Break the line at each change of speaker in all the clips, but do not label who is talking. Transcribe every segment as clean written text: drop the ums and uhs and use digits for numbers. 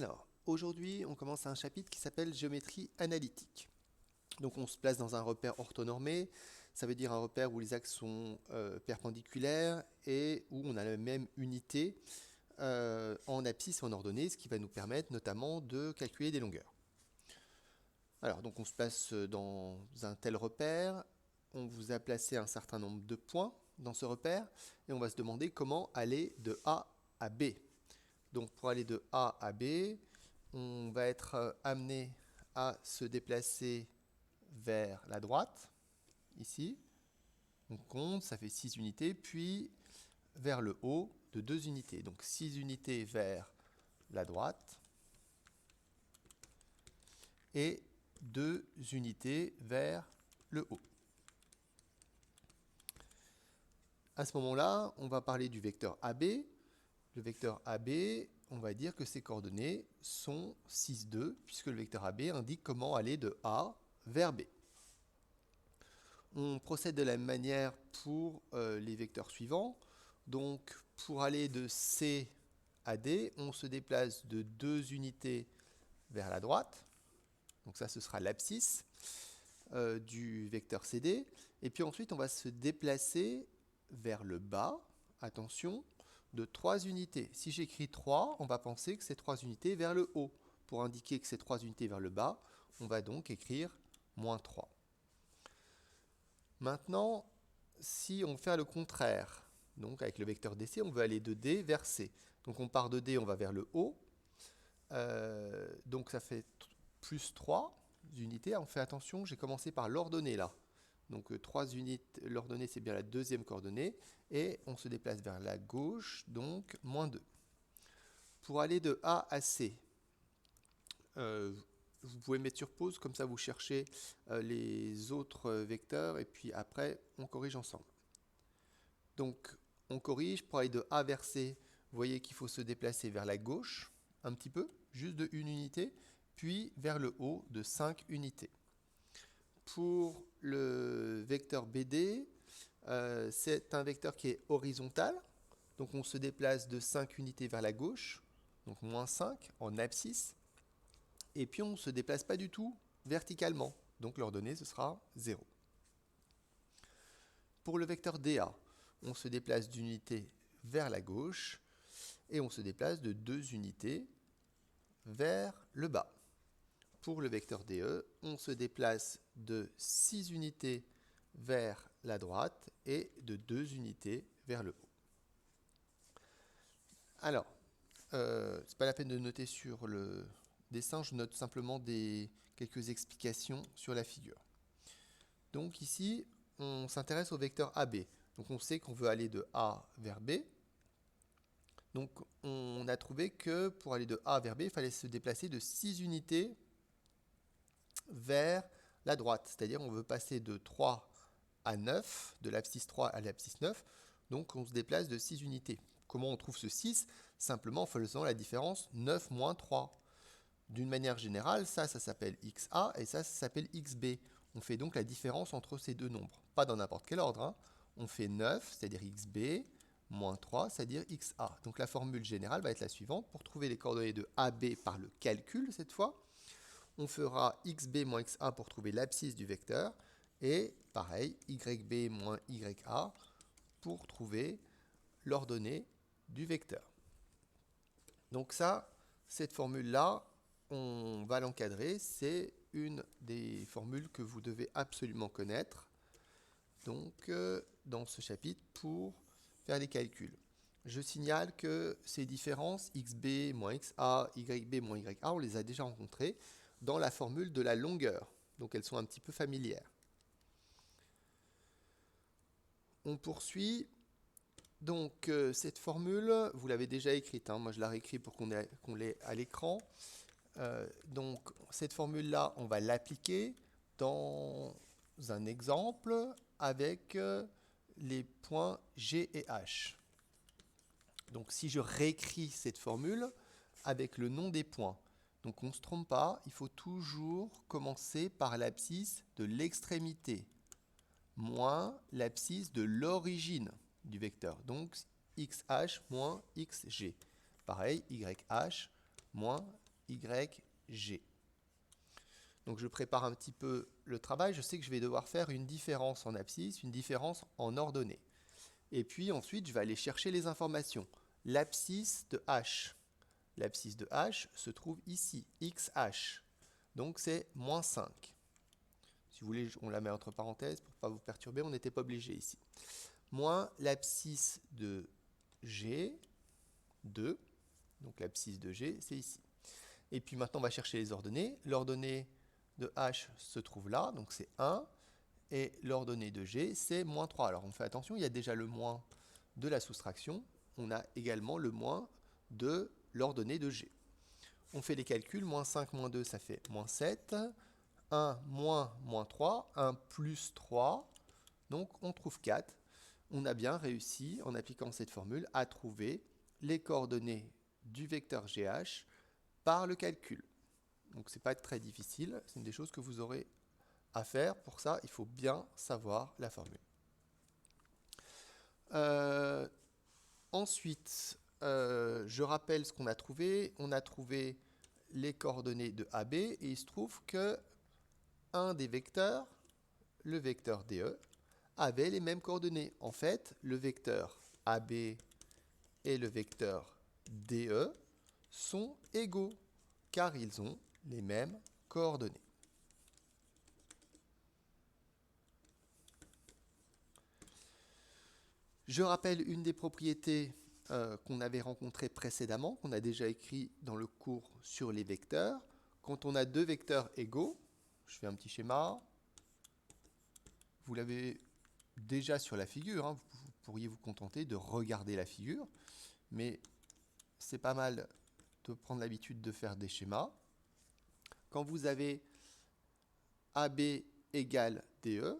Alors, aujourd'hui, on commence un chapitre qui s'appelle géométrie analytique. Donc, on se place dans un repère orthonormé. Ça veut dire un repère où les axes sont perpendiculaires et où on a la même unité en abscisse et en ordonnée, ce qui va nous permettre notamment de calculer des longueurs. Alors, donc on se place dans un tel repère. On vous a placé un certain nombre de points dans ce repère et on va se demander comment aller de A à B. Donc pour aller de A à B, on va être amené à se déplacer vers la droite, ici. On compte, ça fait 6 unités, puis vers le haut de 2 unités. Donc 6 unités vers la droite et 2 unités vers le haut. À ce moment-là, on va parler du vecteur AB. Le vecteur AB, on va dire que ses coordonnées sont 6, 2, puisque le vecteur AB indique comment aller de A vers B. On procède de la même manière pour les vecteurs suivants. Donc, pour aller de C à D, on se déplace de 2 unités vers la droite. Donc ça, ce sera l'abscisse du vecteur CD. Et puis ensuite, on va se déplacer vers le bas, attention, de 3 unités. Si j'écris 3, on va penser que c'est 3 unités vers le haut. Pour indiquer que c'est 3 unités vers le bas, on va donc écrire moins 3. Maintenant, si on fait le contraire, donc avec le vecteur DC, on veut aller de D vers C. Donc on part de D, on va vers le haut. Donc ça fait plus 3 unités. On fait attention, j'ai commencé par l'ordonnée là. Donc 3 unités, l'ordonnée c'est bien la deuxième coordonnée. Et on se déplace vers la gauche, donc moins 2. Pour aller de A à C, vous pouvez mettre sur pause, comme ça vous cherchez les autres vecteurs et puis après on corrige ensemble. Donc on corrige, pour aller de A vers C, vous voyez qu'il faut se déplacer vers la gauche un petit peu, juste de 1 unité, puis vers le haut de 5 unités. Pour le vecteur BD, c'est un vecteur qui est horizontal, donc on se déplace de 5 unités vers la gauche, donc moins 5 en abscisse, et puis on ne se déplace pas du tout verticalement, donc l'ordonnée ce sera 0. Pour le vecteur DA, on se déplace d'unité vers la gauche et on se déplace de 2 unités vers le bas. Pour le vecteur DE, on se déplace de 6 unités vers la droite et de 2 unités vers le haut. Alors, c'est pas la peine de noter sur le dessin, je note simplement quelques explications sur la figure. Donc ici, on s'intéresse au vecteur AB. Donc on sait qu'on veut aller de A vers B. Donc on a trouvé que pour aller de A vers B, il fallait se déplacer de 6 unités vers la droite. C'est-à-dire on veut passer de 3 à 9, de l'abscisse 3 à l'abscisse 9. Donc on se déplace de 6 unités. Comment on trouve ce 6? Simplement en faisant la différence 9 moins 3. D'une manière générale, ça s'appelle XA et ça s'appelle XB. On fait donc la différence entre ces deux nombres. Pas dans n'importe quel ordre, hein. On fait 9, c'est-à-dire XB, moins 3, c'est-à-dire XA. Donc la formule générale va être la suivante. Pour trouver les coordonnées de AB par le calcul, cette fois, on fera XB moins XA pour trouver l'abscisse du vecteur. Et pareil, YB moins YA pour trouver l'ordonnée du vecteur. Donc ça, cette formule-là, on va l'encadrer. C'est une des formules que vous devez absolument connaître donc, dans ce chapitre pour faire les calculs. Je signale que ces différences, xb moins xa, yb moins ya, on les a déjà rencontrées dans la formule de la longueur. Donc elles sont un petit peu familières. On poursuit. Donc cette formule, vous l'avez déjà écrite, hein. Moi je la réécris pour qu'on l'ait à l'écran. Donc cette formule-là, on va l'appliquer dans un exemple avec les points G et H. Donc si je réécris cette formule avec le nom des points, donc on ne se trompe pas, il faut toujours commencer par l'abscisse de l'extrémité, moins l'abscisse de l'origine du vecteur. Donc XH moins XG. Pareil, YH moins Y, G. Donc je prépare un petit peu le travail. Je sais que je vais devoir faire une différence en abscisse, une différence en ordonnée. Et puis ensuite, je vais aller chercher les informations. L'abscisse de H. L'abscisse de H se trouve ici, XH. Donc c'est moins 5. Si vous voulez, on la met entre parenthèses pour ne pas vous perturber, on n'était pas obligé ici. Moins l'abscisse de G, 2. Donc l'abscisse de G, c'est ici. Et puis maintenant, on va chercher les ordonnées. L'ordonnée de H se trouve là, donc c'est 1. Et l'ordonnée de G, c'est moins 3. Alors on fait attention, il y a déjà le moins de la soustraction. On a également le moins de l'ordonnée de G. On fait les calculs. Moins 5, moins 2, ça fait moins 7. 1 moins moins 3. 1 plus 3. Donc on trouve 4. On a bien réussi, en appliquant cette formule, à trouver les coordonnées du vecteur GH par le calcul. Donc ce n'est pas très difficile, c'est une des choses que vous aurez à faire. Pour ça, il faut bien savoir la formule. Ensuite, je rappelle ce qu'on a trouvé. On a trouvé les coordonnées de AB et il se trouve que un des vecteurs, le vecteur DE, avait les mêmes coordonnées. En fait, le vecteur AB et le vecteur DE sont égaux car ils ont les mêmes coordonnées. Je rappelle une des propriétés qu'on avait rencontrées précédemment, qu'on a déjà écrit dans le cours sur les vecteurs. Quand on a deux vecteurs égaux, je fais un petit schéma, vous l'avez déjà sur la figure, hein, vous pourriez vous contenter de regarder la figure, mais c'est pas mal de prendre l'habitude de faire des schémas. Quand vous avez AB égale DE,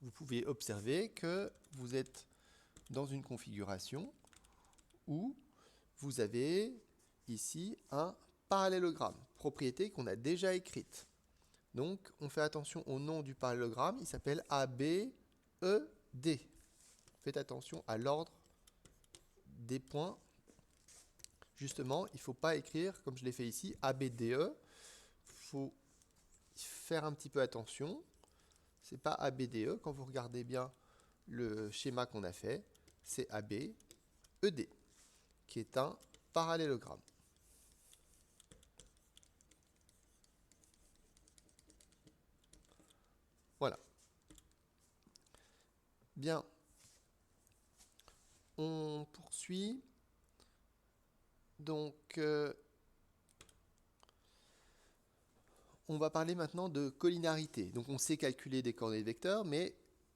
vous pouvez observer que vous êtes dans une configuration où vous avez ici un parallélogramme, propriété qu'on a déjà écrite. Donc, on fait attention au nom du parallélogramme, il s'appelle ABED. Faites attention à l'ordre des points. Justement, il ne faut pas écrire, comme je l'ai fait ici, ABDE. Il faut faire un petit peu attention. Ce n'est pas ABDE. Quand vous regardez bien le schéma qu'on a fait, c'est ABED, qui est un parallélogramme. Voilà. Bien. On poursuit. Donc, on va parler maintenant de collinarité. Donc, on sait calculer des coordonnées de vecteurs,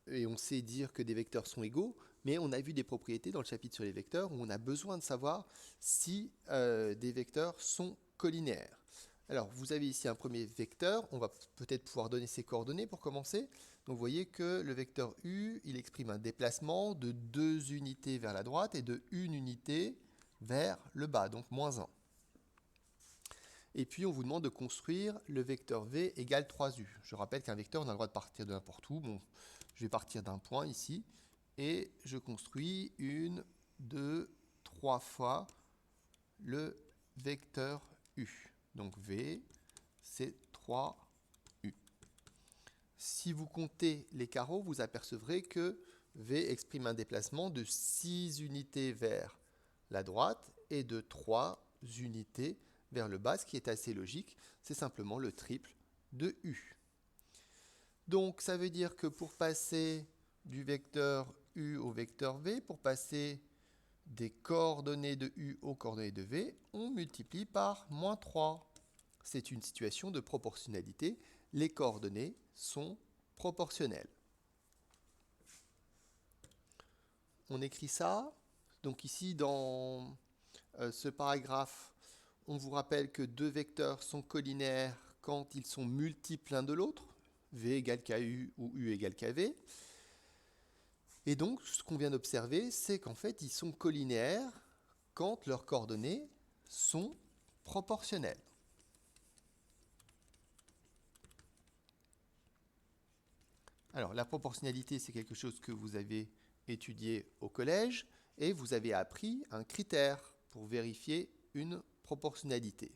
et on sait dire que des vecteurs sont égaux, mais on a vu des propriétés dans le chapitre sur les vecteurs où on a besoin de savoir si des vecteurs sont collinaires. Alors, vous avez ici un premier vecteur. On va peut-être pouvoir donner ses coordonnées pour commencer. Donc, vous voyez que le vecteur U, il exprime un déplacement de 2 unités vers la droite et de 1 unité vers le bas, donc moins 1. Et puis, on vous demande de construire le vecteur V égale 3U. Je rappelle qu'un vecteur, on a le droit de partir de n'importe où. Bon, je vais partir d'un point ici. Et je construis 1, 2, 3 fois le vecteur U. Donc V, c'est 3U. Si vous comptez les carreaux, vous apercevrez que V exprime un déplacement de 6 unités vers la droite et de 3 unités vers le bas, ce qui est assez logique. C'est simplement le triple de U. Donc ça veut dire que pour passer du vecteur U au vecteur V, pour passer des coordonnées de U aux coordonnées de V, on multiplie par moins 3. C'est une situation de proportionnalité. Les coordonnées sont proportionnelles. On écrit ça. Donc ici, dans ce paragraphe, on vous rappelle que deux vecteurs sont collinaires quand ils sont multiples l'un de l'autre. V égale KU ou U égale KV. Et donc, ce qu'on vient d'observer, c'est qu'en fait, ils sont collinaires quand leurs coordonnées sont proportionnelles. Alors, la proportionnalité, c'est quelque chose que vous avez étudié au collège et vous avez appris un critère pour vérifier une proportionnalité.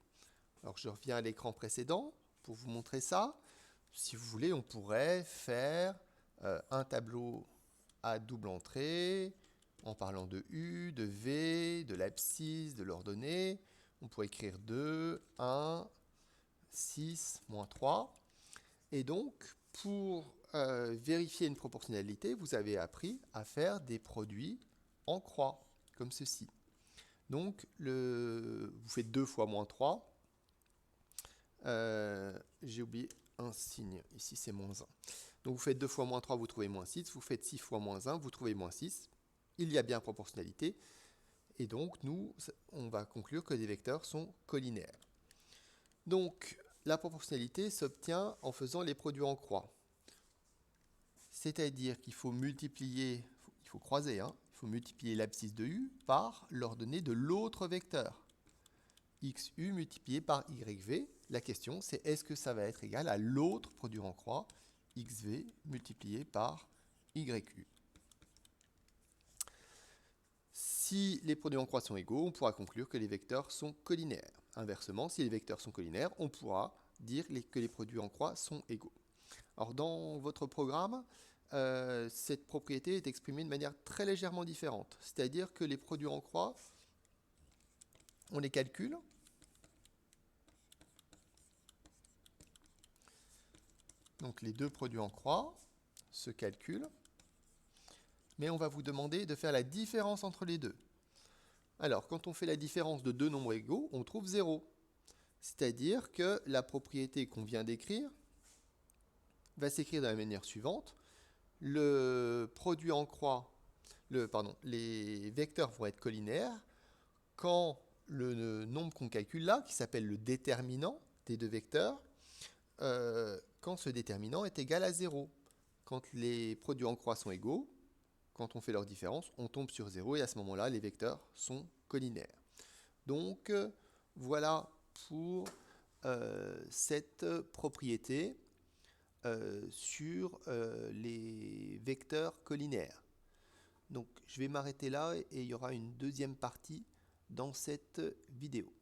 Alors je reviens à l'écran précédent pour vous montrer ça. Si vous voulez, on pourrait faire un tableau à double entrée en parlant de U, de V, de l'abscisse, de l'ordonnée. On pourrait écrire 2, 1, 6, moins 3. Et donc, pour vérifier une proportionnalité, vous avez appris à faire des produits en croix, comme ceci. Donc, vous faites 2 fois moins 3. J'ai oublié un signe. Ici, c'est moins 1. Donc, vous faites 2 fois moins 3, vous trouvez moins 6. Vous faites 6 fois moins 1, vous trouvez moins 6. Il y a bien proportionnalité. Et donc, nous, on va conclure que les vecteurs sont collinaires. Donc, la proportionnalité s'obtient en faisant les produits en croix. C'est-à-dire qu'il faut multiplier, il faut croiser, il faut multiplier l'abscisse de U par l'ordonnée de l'autre vecteur. XU multiplié par YV. La question, c'est est-ce que ça va être égal à l'autre produit en croix, XV multiplié par YU. Si les produits en croix sont égaux, on pourra conclure que les vecteurs sont collinaires. Inversement, si les vecteurs sont collinaires, on pourra dire que les produits en croix sont égaux. Alors dans votre programme, cette propriété est exprimée de manière très légèrement différente. C'est-à-dire que les produits en croix, on les calcule. Donc les deux produits en croix se calculent. Mais on va vous demander de faire la différence entre les deux. Alors, quand on fait la différence de deux nombres égaux, on trouve 0. C'est-à-dire que la propriété qu'on vient d'écrire va s'écrire de la manière suivante. Le produit en croix, les vecteurs vont être collinaires quand le nombre qu'on calcule là, qui s'appelle le déterminant des deux vecteurs, quand ce déterminant est égal à 0. Quand les produits en croix sont égaux, quand on fait leur différence, on tombe sur 0 et à ce moment-là, les vecteurs sont collinaires. Donc, voilà pour cette propriété sur les vecteurs collinaires. Donc, je vais m'arrêter là et il y aura une deuxième partie dans cette vidéo.